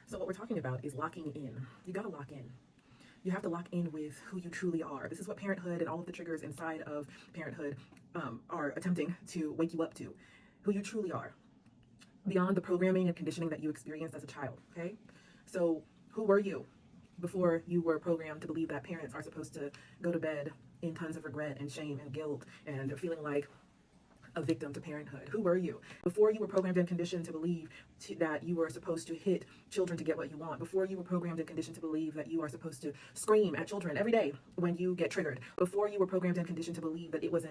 So what we're talking about is locking in. You gotta lock in. You have to lock in with who you truly are. This is what Parenthood and all of the triggers inside of Parenthood are attempting to wake you up to. Who you truly are. Beyond the programming and conditioning that you experienced as a child, okay? So who were you before you were programmed to believe that parents are supposed to go to bed in tons of regret and shame and guilt and feeling like a victim to parenthood? Who were you before you were programmed and conditioned to believe that you were supposed to hit children to get what you want? Before you were programmed and conditioned to believe that you are supposed to scream at children every day when you get triggered? Before you were programmed and conditioned to believe that it was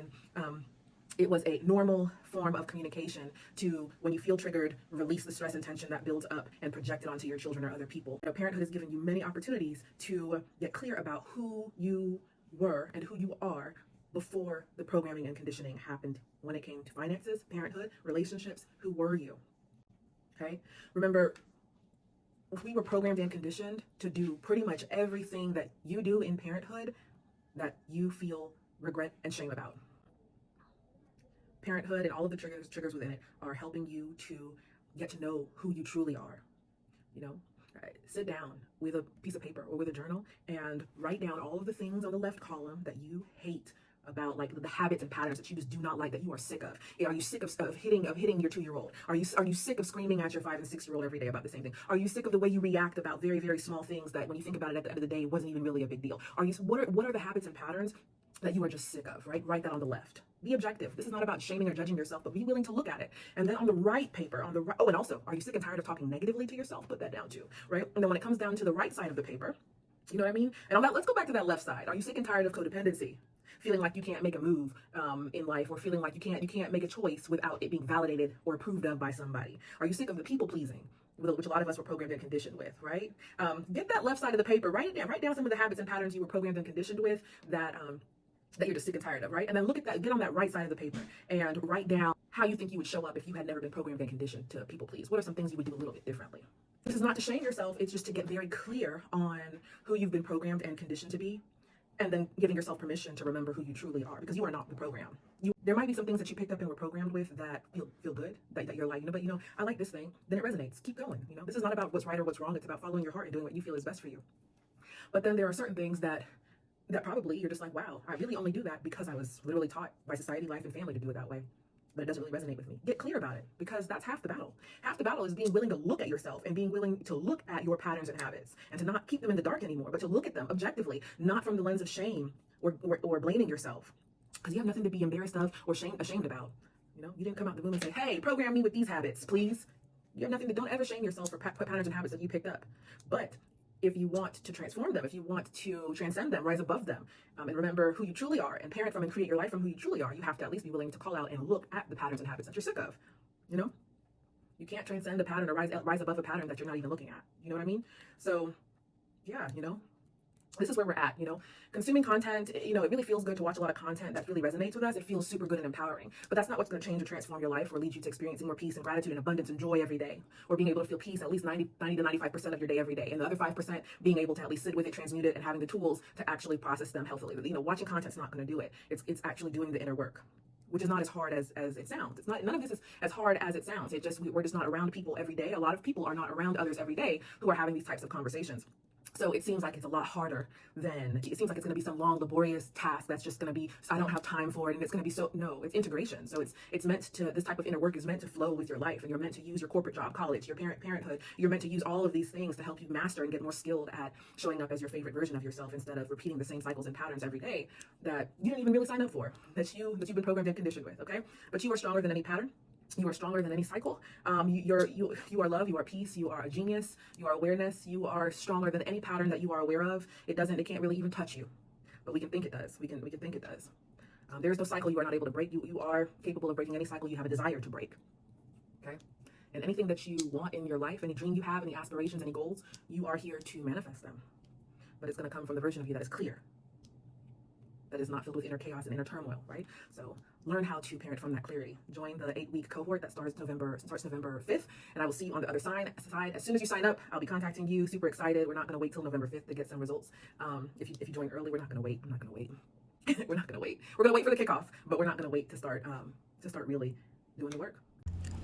a normal form of communication to, when you feel triggered, release the stress and tension that builds up and project it onto your children or other people. Parenthood has given you many opportunities to get clear about who you were and who you are before the programming and conditioning happened when it came to finances, parenthood, relationships. Who were you? Okay? Remember, we were programmed and conditioned to do pretty much everything that you do in parenthood that you feel regret and shame about. Parenthood and all of the triggers within it are helping you to get to know who you truly are. Sit down with a piece of paper or with a journal and write down all of the things on the left column that you hate about, like the habits and patterns that you just do not like, that you are sick of. Are you sick of hitting your 2-year-old? Are you sick of screaming at your 5 and 6-year-old every day about the same thing? Are you sick of the way you react about very, very small things that when you think about it at the end of the day wasn't even really a big deal? What are the habits and patterns that you are just sick of, right? Write that on the left. Be objective. This is not about shaming or judging yourself, but be willing to look at it. And then on the right paper, and also, are you sick and tired of talking negatively to yourself? Put that down too, right? And then when it comes down to the right side of the paper, you know what I mean? And on that, let's go back to that left side. Are you sick and tired of codependency? Feeling like you can't make a move in life, or feeling like you can't make a choice without it being validated or approved of by somebody? Are you sick of the people pleasing, which a lot of us were programmed and conditioned with, right? Get that left side of the paper, write it down. Write down some of the habits and patterns you were programmed and conditioned with that you're just sick and tired of, right? And then look at that, get on that right side of the paper and write down how you think you would show up if you had never been programmed and conditioned to people please. What are some things you would do a little bit differently? This is not to shame yourself, it's just to get very clear on who you've been programmed and conditioned to be, and then giving yourself permission to remember who you truly are, because you are not the program. There might be some things that you picked up and were programmed with that feel good, that you're like, but I like this thing, then it resonates. Keep going. This is not about what's right or what's wrong, it's about following your heart and doing what you feel is best for you. But then there are certain things that probably you're just like, wow, I really only do that because I was literally taught by society, life, and family to do it that way. But it doesn't really resonate with me. Get clear about it, because that's half the battle. Half the battle is being willing to look at yourself and being willing to look at your patterns and habits and to not keep them in the dark anymore, but to look at them objectively, not from the lens of shame or blaming yourself, because you have nothing to be embarrassed of or ashamed about. You didn't come out the womb and say, hey, program me with these habits, please. You have nothing to, don't ever shame yourself for patterns and habits that you picked up. But if you want to transform them, if you want to transcend them, rise above them, and remember who you truly are and parent from and create your life from who you truly are, you have to at least be willing to call out and look at the patterns and habits that you're sick of. You can't transcend a pattern or rise above a pattern that you're not even looking at. You know what I mean? So yeah, this is where we're at. Consuming content, it really feels good to watch a lot of content that really resonates with us. It feels super good and empowering, but that's not what's going to change or transform your life or lead you to experiencing more peace and gratitude and abundance and joy every day, or being able to feel peace at least 90 to 95% of your day every day, and the other 5% being able to at least sit with it, transmute it, and having the tools to actually process them healthily. Watching content's not going to do it. It's actually doing the inner work, which is not as hard as it sounds. None of this is as hard as it sounds. We're just not around people every day. A lot of people are not around others every day who are having these types of conversations. So it seems like it's a lot harder than, it seems like it's going to be some long, laborious task that's just going to be, I don't have time for it, and it's going to be no, it's integration. So it's meant to, this type of inner work is meant to flow with your life, and you're meant to use your corporate job, college, your parenthood. You're meant to use all of these things to help you master and get more skilled at showing up as your favorite version of yourself, instead of repeating the same cycles and patterns every day that you didn't even really sign up for, that you've been programmed and conditioned with, okay? But you are stronger than any pattern. You are stronger than any cycle. You are love. You are peace. You are a genius. You are awareness. You are stronger than any pattern that you are aware of. It can't really even touch you, but we can think it does. We can think it does. There is no cycle you are not able to break. You are capable of breaking any cycle you have a desire to break. Okay, and anything that you want in your life, any dream you have, any aspirations, any goals, you are here to manifest them. But it's going to come from the version of you that is clear, that is not filled with inner chaos and inner turmoil, right? So learn how to parent from that clarity. Join the 8-week cohort that starts November 5th, and I will see you on the other side. As soon as you sign up, I'll be contacting you. Super excited. We're not going to wait till November 5th to get some results. If you join early, we're not going to wait. I'm not going to wait. We're not going to wait. We're going to wait for the kickoff, but we're not going to wait to start really doing the work.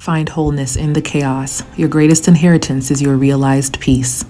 Find wholeness in the chaos. Your greatest inheritance is your realized peace.